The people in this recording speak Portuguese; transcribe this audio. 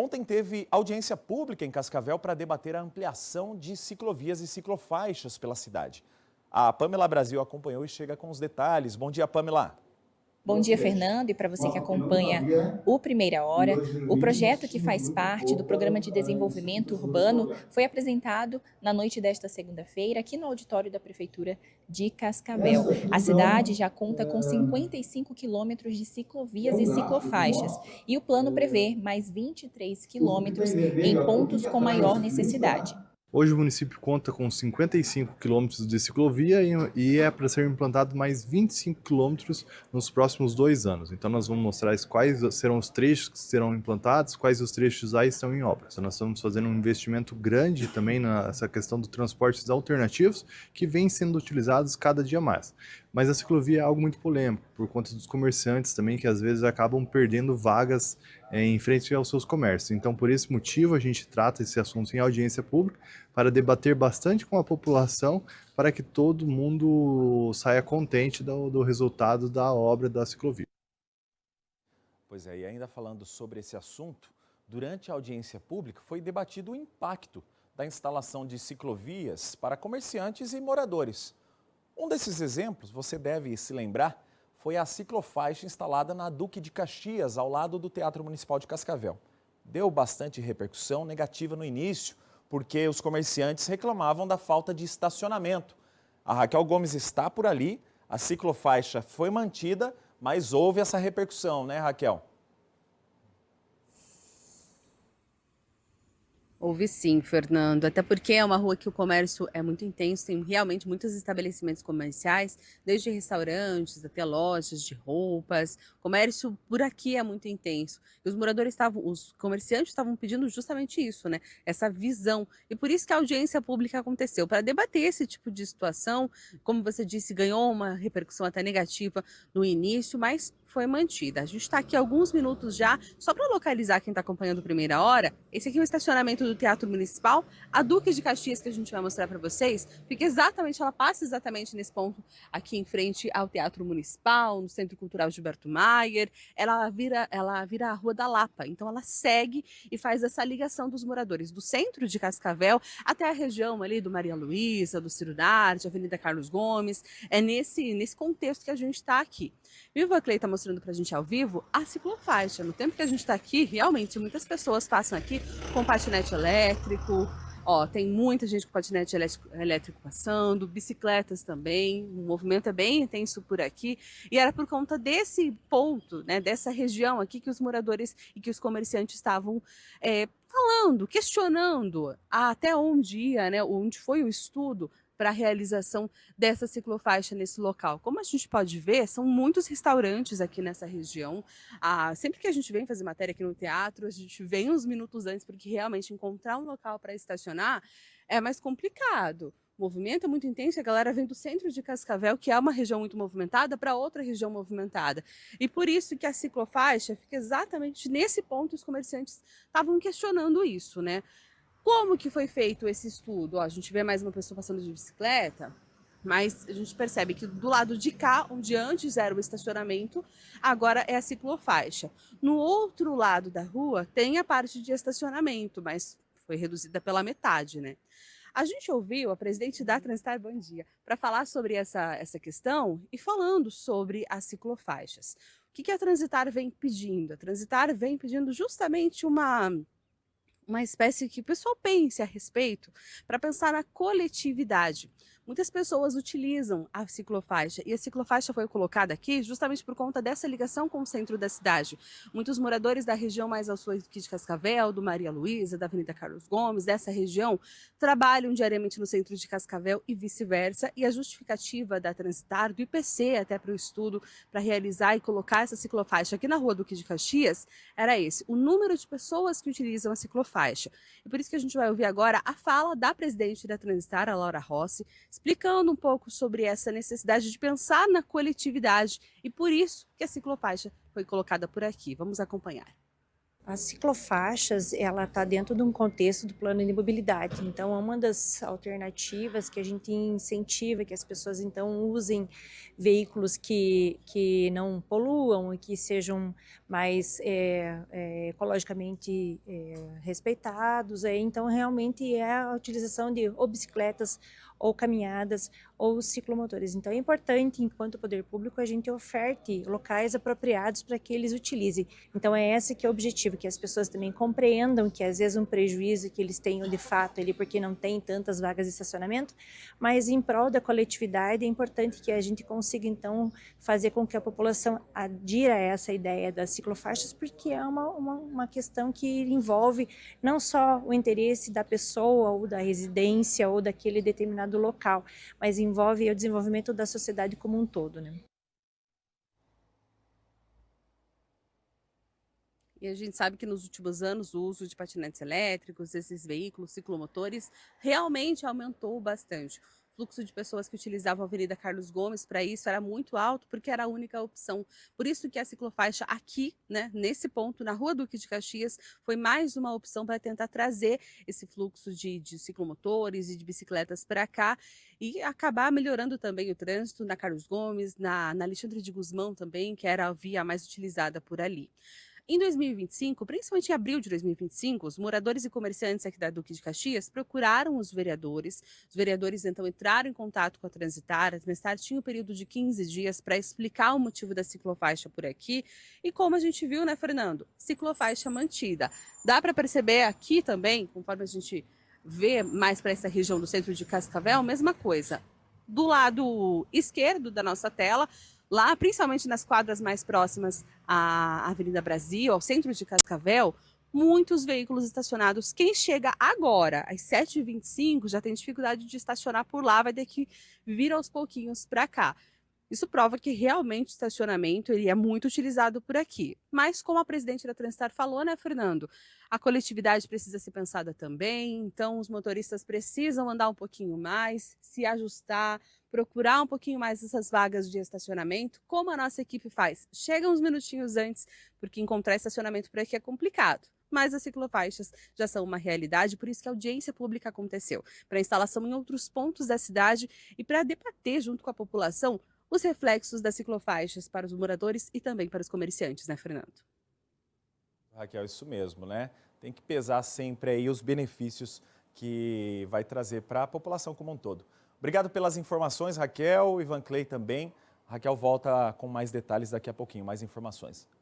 Ontem teve audiência pública em Cascavel para debater a ampliação de ciclovias e ciclofaixas pela cidade. A Pamela Brasil acompanhou e chega com os detalhes. Bom dia, Pamela. Bom dia, Fernando, e para você que acompanha o Primeira Hora, o projeto que faz parte do Programa de Desenvolvimento Urbano foi apresentado na noite desta segunda-feira aqui no auditório da Prefeitura de Cascavel. A cidade já conta com 55 quilômetros de ciclovias e ciclofaixas e o plano prevê mais 23 quilômetros em pontos com maior necessidade. Hoje o município conta com 55 quilômetros de ciclovia e é para ser implantado mais 25 quilômetros nos próximos 2 anos. Então nós vamos mostrar quais serão os trechos que serão implantados, quais os trechos já estão em obra. Então, nós estamos fazendo um investimento grande também nessa questão dos transportes alternativos que vêm sendo utilizados cada dia mais. Mas a ciclovia é algo muito polêmico, por conta dos comerciantes também, que às vezes acabam perdendo vagas em frente aos seus comércios. Então, por esse motivo, a gente trata esse assunto em audiência pública para debater bastante com a população, para que todo mundo saia contente do resultado da obra da ciclovia. Pois é, e ainda falando sobre esse assunto, durante a audiência pública foi debatido o impacto da instalação de ciclovias para comerciantes e moradores. Um desses exemplos, você deve se lembrar, foi a ciclofaixa instalada na Duque de Caxias, ao lado do Teatro Municipal de Cascavel. Deu bastante repercussão negativa no início, porque os comerciantes reclamavam da falta de estacionamento. A Raquel Gomes está por ali, a ciclofaixa foi mantida, mas houve essa repercussão, né, Raquel? Houve sim, Fernando, até porque é uma rua que o comércio é muito intenso, tem realmente muitos estabelecimentos comerciais, desde restaurantes até lojas de roupas, o comércio por aqui é muito intenso. E os comerciantes estavam pedindo justamente isso, né? Essa visão. E por isso que a audiência pública aconteceu, para debater esse tipo de situação. Como você disse, ganhou uma repercussão até negativa no início, mas foi mantida. A gente está aqui há alguns minutos já, só para localizar quem está acompanhando Primeira Hora. Esse aqui é o estacionamento do Teatro Municipal. A Duque de Caxias, que a gente vai mostrar para vocês, ela passa exatamente nesse ponto aqui em frente ao Teatro Municipal, no Centro Cultural Gilberto Mayer. Ela vira a Rua da Lapa, então ela segue e faz essa ligação dos moradores do centro de Cascavel até a região ali do Maria Luísa, do Ciro Darte, Avenida Carlos Gomes. É nesse contexto que a gente está aqui. Viva a Clay está mostrando para a gente ao vivo a ciclofaixa. No tempo que a gente está aqui, realmente muitas pessoas passam aqui com patinete elétrico. Ó, tem muita gente com patinete elétrico passando, bicicletas também. O movimento é bem intenso por aqui. E era por conta desse ponto, né, dessa região aqui, que os moradores e que os comerciantes estavam falando, questionando até onde ia, né, onde foi o estudo para a realização dessa ciclofaixa nesse local. Como a gente pode ver, são muitos restaurantes aqui nessa região. Sempre que a gente vem fazer matéria aqui no teatro, a gente vem uns minutos antes, porque realmente encontrar um local para estacionar é mais complicado. O movimento é muito intenso, a galera vem do centro de Cascavel, que é uma região muito movimentada, para outra região movimentada. E por isso que a ciclofaixa fica exatamente nesse ponto, os comerciantes estavam questionando isso, né? Como que foi feito esse estudo? Ó, a gente vê mais uma pessoa passando de bicicleta, mas a gente percebe que do lado de cá, onde antes era o estacionamento, agora é a ciclofaixa. No outro lado da rua tem a parte de estacionamento, mas foi reduzida pela metade, né? A gente ouviu a presidente da Transitar, bom dia, para falar sobre essa questão e falando sobre as ciclofaixas. O que a Transitar vem pedindo? A Transitar vem pedindo justamente uma espécie que o pessoal pense a respeito, para pensar na coletividade. Muitas pessoas utilizam a ciclofaixa e a ciclofaixa foi colocada aqui justamente por conta dessa ligação com o centro da cidade. Muitos moradores da região mais ao sul aqui de Cascavel, do Maria Luísa, da Avenida Carlos Gomes, dessa região, trabalham diariamente no centro de Cascavel e vice-versa, e a justificativa da Transitar, do IPC até para o estudo, para realizar e colocar essa ciclofaixa aqui na Rua Duque de Caxias, era esse, o número de pessoas que utilizam a ciclofaixa. E por isso que a gente vai ouvir agora a fala da presidente da Transitar, a Laura Rossi, explicando um pouco sobre essa necessidade de pensar na coletividade e por isso que a ciclofaixa foi colocada por aqui. Vamos acompanhar. As ciclofaixas, ela está dentro de um contexto do plano de mobilidade, então é uma das alternativas que a gente incentiva que as pessoas então usem veículos que não poluam e que sejam mais ecologicamente respeitados. Então realmente é a utilização de ou bicicletas ou caminhadas ou ciclomotores. Então é importante, enquanto poder público, a gente oferte locais apropriados para que eles utilizem. Então é esse que é o objetivo, que as pessoas também compreendam que às vezes um prejuízo que eles tenham de fato ali porque não tem tantas vagas de estacionamento, mas em prol da coletividade é importante que a gente consiga então fazer com que a população adira a essa ideia das ciclofaixas, porque é uma questão que envolve não só o interesse da pessoa ou da residência ou daquele determinado local, mas envolve o desenvolvimento da sociedade como um todo, né? E a gente sabe que nos últimos anos o uso de patinetes elétricos, esses veículos ciclomotores, realmente aumentou bastante. O fluxo de pessoas que utilizavam a Avenida Carlos Gomes para isso era muito alto, porque era a única opção. Por isso que a ciclofaixa aqui, né, nesse ponto, na Rua Duque de Caxias, foi mais uma opção para tentar trazer esse fluxo de ciclomotores e de bicicletas para cá e acabar melhorando também o trânsito na Carlos Gomes, na Alexandre de Gusmão também, que era a via mais utilizada por ali. Em 2025, principalmente em abril de 2025, os moradores e comerciantes aqui da Duque de Caxias procuraram os vereadores. Os vereadores então entraram em contato com a Transitar. A Transitar tinha um período de 15 dias para explicar o motivo da ciclofaixa por aqui. E como a gente viu, né, Fernando? Ciclofaixa mantida. Dá para perceber aqui também, conforme a gente vê mais para essa região do centro de Cascavel, mesma coisa. Do lado esquerdo da nossa tela, lá, principalmente nas quadras mais próximas à Avenida Brasil, ao centro de Cascavel, muitos veículos estacionados. Quem chega agora, às 7h25, já tem dificuldade de estacionar por lá, vai ter que vir aos pouquinhos para cá. Isso prova que realmente o estacionamento ele é muito utilizado por aqui. Mas como a presidente da Transitar falou, né, Fernando? A coletividade precisa ser pensada também, então os motoristas precisam andar um pouquinho mais, se ajustar, procurar um pouquinho mais essas vagas de estacionamento, como a nossa equipe faz. Chega uns minutinhos antes, porque encontrar estacionamento por aqui é complicado. Mas as ciclofaixas já são uma realidade, por isso que a audiência pública aconteceu, para instalação em outros pontos da cidade e para debater junto com a população os reflexos das ciclofaixas para os moradores e também para os comerciantes, né, Fernando? Raquel, isso mesmo, né? Tem que pesar sempre aí os benefícios que vai trazer para a população como um todo. Obrigado pelas informações, Raquel, Ivan Clay também. Raquel volta com mais detalhes daqui a pouquinho, mais informações.